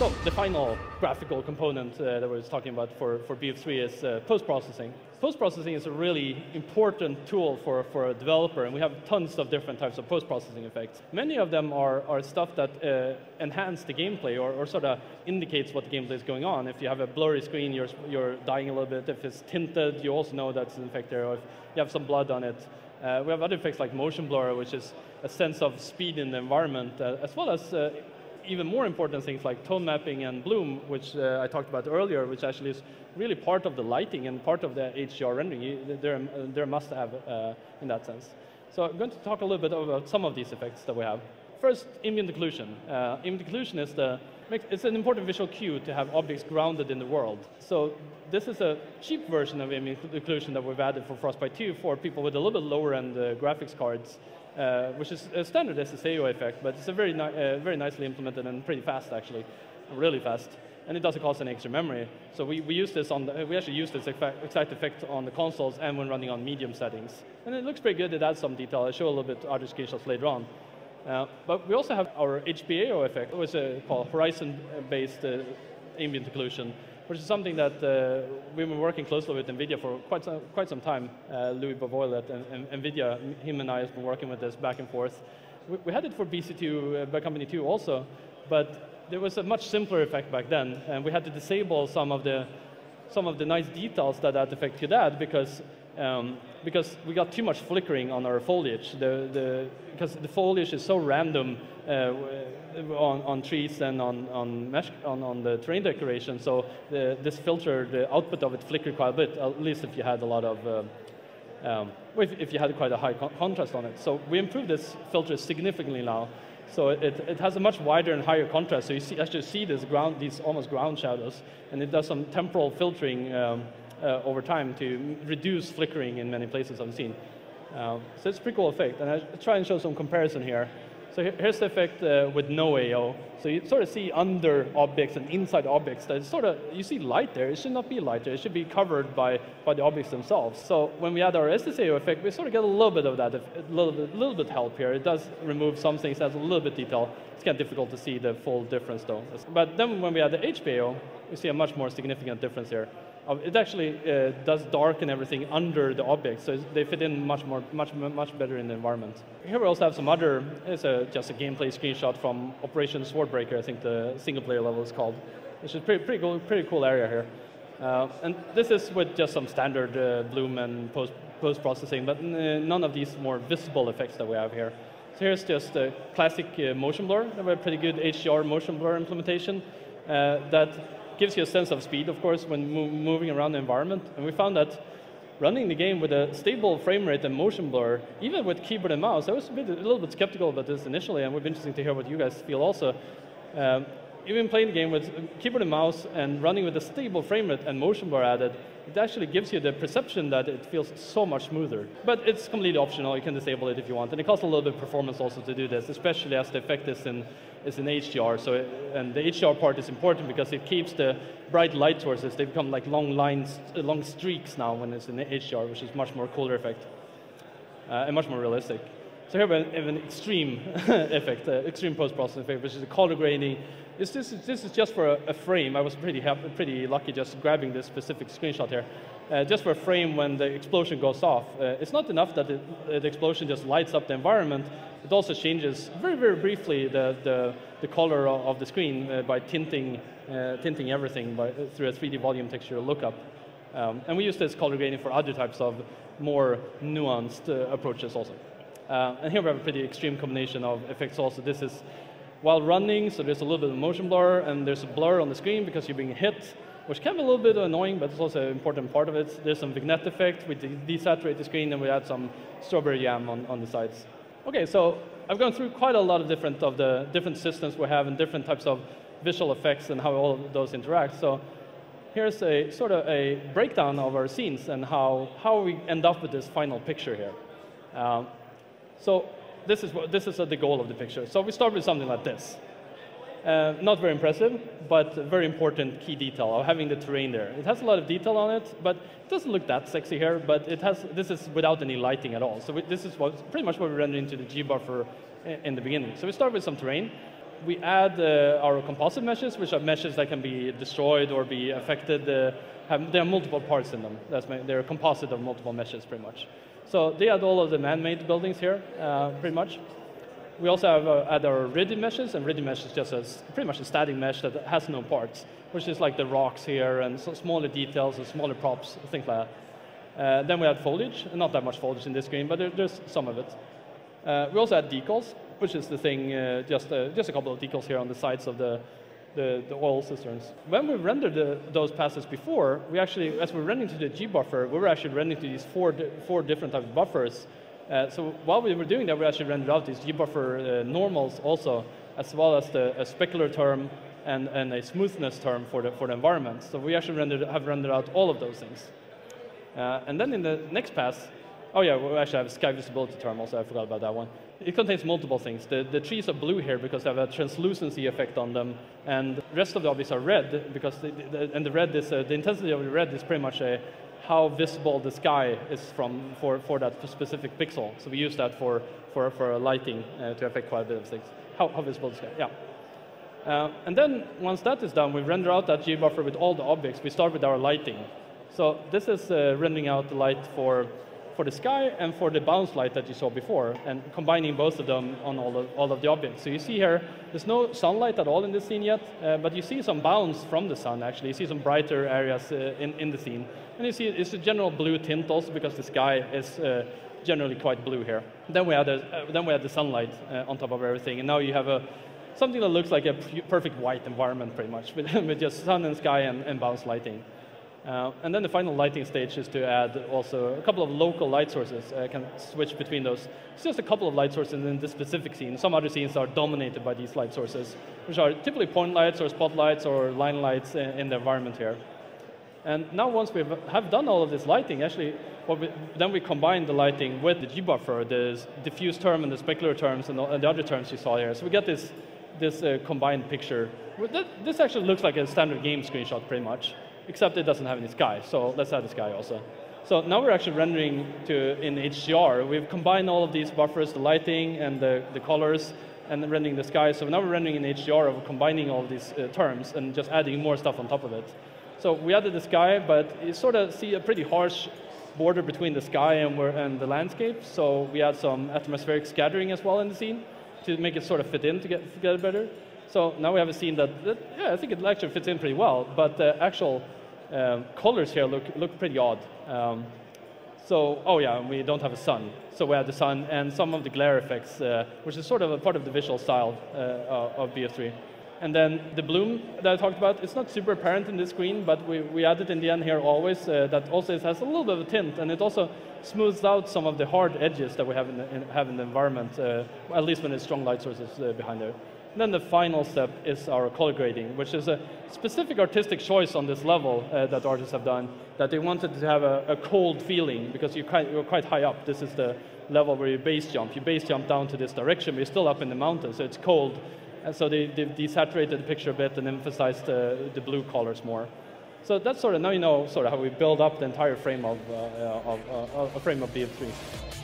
So the final graphical component that we were talking about for BF3 is post-processing. Post-processing is a really important tool for a developer, and we have tons of different types of post-processing effects. Many of them are stuff that enhance the gameplay or sort of indicates what the gameplay is going on. If you have a blurry screen, you're dying a little bit. If it's tinted, you also know that's an effect there. Or if you have some blood on it. We have other effects like motion blur, which is a sense of speed in the environment, as well as even more important things like tone mapping and bloom, which I talked about earlier, which actually is really part of the lighting and part of the HDR rendering. They're a must-have in that sense. So I'm going to talk a little bit about some of these effects that we have. First, ambient occlusion. Ambient occlusion is it's an important visual cue to have objects grounded in the world. So this is a cheap version of ambient occlusion that we've added for Frostbite 2 for people with a little bit lower-end graphics cards. Which is a standard SSAO effect, but it's a very nicely implemented and pretty fast, actually, really fast. And it doesn't cost any extra memory. So we use this we actually use this exact effect on the consoles and when running on medium settings. And it looks pretty good. It adds some detail. I'll show a little bit other screenshots later on. But we also have our HBAO effect, which is called horizon-based ambient occlusion, which is something that we've been working closely with NVIDIA for quite some time. Louis Bavoil at NVIDIA, him and I have been working with this back and forth. We had it for BC2 by Company 2 also, but there was a much simpler effect back then, and we had to disable some of the nice details that effect could add because we got too much flickering on our foliage. Because the foliage is so random on trees and on the terrain decoration, so this filter, the output of it flickered quite a bit, at least if you had a lot of, if you had quite a high contrast on it. So we improved this filter significantly now. So it has a much wider and higher contrast. So you actually see these almost ground shadows, and it does some temporal filtering over time to reduce flickering in many places I've seen. So it's a pretty cool effect, and I'll try and show some comparison here. So here's the effect with no AO. So you sort of see under objects and inside objects that you see light there. It should not be light there. It should be covered by the objects themselves. So when we add our SSAO effect, we sort of get a little bit of that, a little bit help here. It does remove some things that has a little bit detail. It's kind of difficult to see the full difference though. But then when we add the HBAO, we see a much more significant difference here. It actually does darken everything under the objects, so they fit in much better in the environment. Here we also have some other, just a gameplay screenshot from Operation Swordbreaker, I think the single-player level is called, which is pretty cool area here. And this is with just some standard bloom and post-processing, but none of these more visible effects that we have here. So here's just a classic motion blur. We have a pretty good HDR motion blur implementation that gives you a sense of speed, of course, when moving around the environment. And we found that running the game with a stable frame rate and motion blur, even with keyboard and mouse, I was a little bit skeptical about this initially, and it would be interesting to hear what you guys feel also. Even playing the game with keyboard and mouse and running with a stable frame rate and motion blur added, it actually gives you the perception that it feels so much smoother. But it's completely optional. You can disable it if you want. And it costs a little bit of performance also to do this, especially as the effect is in HDR. And the HDR part is important because it keeps the bright light sources. They become like long lines, long streaks now when it's in the HDR, which is much more cooler effect and much more realistic. So here we have an extreme effect, extreme post-processing effect, which is a color grading. This is just for a frame. I was pretty lucky just grabbing this specific screenshot here. Just for a frame when the explosion goes off. It's not enough that the explosion just lights up the environment. It also changes very, very briefly the color of the screen by tinting everything through a 3D volume texture lookup. And we use this color grading for other types of more nuanced approaches also. And here we have a pretty extreme combination of effects also. This is while running, so there's a little bit of motion blur, and there's a blur on the screen because you're being hit, which can be a little bit annoying, but it's also an important part of it. There's some vignette effect. We desaturate the screen, and we add some strawberry jam on the sides. Okay, so I've gone through quite a lot of the different systems we have and different types of visual effects and how all of those interact. So here's a sort of a breakdown of our scenes and how we end up with this final picture here. So this is the goal of the picture. So we start with something like this. Not very impressive, but very important key detail of having the terrain there. It has a lot of detail on it, but it doesn't look that sexy here, but this is without any lighting at all. So this is pretty much what we rendered into the G buffer in the beginning. So we start with some terrain. we add our composite meshes, which are meshes that can be destroyed or be affected. There are multiple parts in them. They're a composite of multiple meshes, pretty much. So they add all of the man-made buildings here, pretty much. We also have add our rigid meshes, and rigid mesh is just pretty much a static mesh that has no parts, which is like the rocks here and smaller details and smaller props, things like that. Then we add foliage, and not that much foliage in this screen, but there's some of it. We also add decals, which is the thing, just a couple of decals here on the sides of the oil cisterns. When we rendered those passes before, we actually, as we were rendering to the G buffer, we were actually rendering to these four different types of buffers. So while we were doing that, we actually rendered out these G buffer normals also, as well as a specular term and a smoothness term for the environment. So we actually have rendered out all of those things. And then in the next pass, oh yeah, we actually have a sky visibility term also, I forgot about that one. It contains multiple things. The trees are blue here because they have a translucency effect on them, and the rest of the objects are red because the red is the intensity of the red is pretty much how visible the sky is for that specific pixel. So we use that for lighting to affect quite a bit of things. How visible the sky, yeah. And then once that is done, we render out that G buffer with all the objects. We start with our lighting. So this is rendering out the light for the sky and for the bounce light that you saw before, and combining both of them on all of the objects. So you see here, there's no sunlight at all in this scene yet, but you see some bounce from the sun, actually. You see some brighter areas in the scene. And you see it's a general blue tint also because the sky is generally quite blue here. Then we add the sunlight on top of everything, and now you have something that looks like a perfect white environment, pretty much, with just sun and sky and bounce lighting. And then the final lighting stage is to add also a couple of local light sources. I can switch between those. It's just a couple of light sources in this specific scene. Some other scenes are dominated by these light sources, which are typically point lights or spotlights or line lights in the environment here. And now once we have done all of this lighting, actually, then we combine the lighting with the G-buffer, the diffuse term and the specular terms and the other terms you saw here. So we get this combined picture. This actually looks like a standard game screenshot, pretty much, except it doesn't have any sky. So let's add the sky also. So now we're actually rendering in HDR. We've combined all of these buffers, the lighting and the colors, and then rendering the sky. So now we're rendering in HDR of combining all of these terms and just adding more stuff on top of it. So we added the sky, but you sort of see a pretty harsh border between the sky and the landscape. So we add some atmospheric scattering as well in the scene to make it sort of fit in together better. So now we have a scene that yeah, I think it actually fits in pretty well, but the actual colors here look pretty odd. So, oh yeah, we don't have a sun. So we have the sun and some of the glare effects, which is sort of a part of the visual style of BF3. And then the bloom that I talked about, it's not super apparent in this screen, but we added in the end here always that also has a little bit of a tint, and it also smooths out some of the hard edges that we have in the environment, at least when there's strong light sources behind there. And then the final step is our color grading, which is a specific artistic choice on this level that artists have done, that they wanted to have a cold feeling because you're quite high up. This is the level where you base jump. You base jump down to this direction, but you're still up in the mountains, so it's cold. And so they desaturated the picture a bit and emphasized the blue colors more. So that's sort of, now you know sort of how we build up the entire frame of BF3.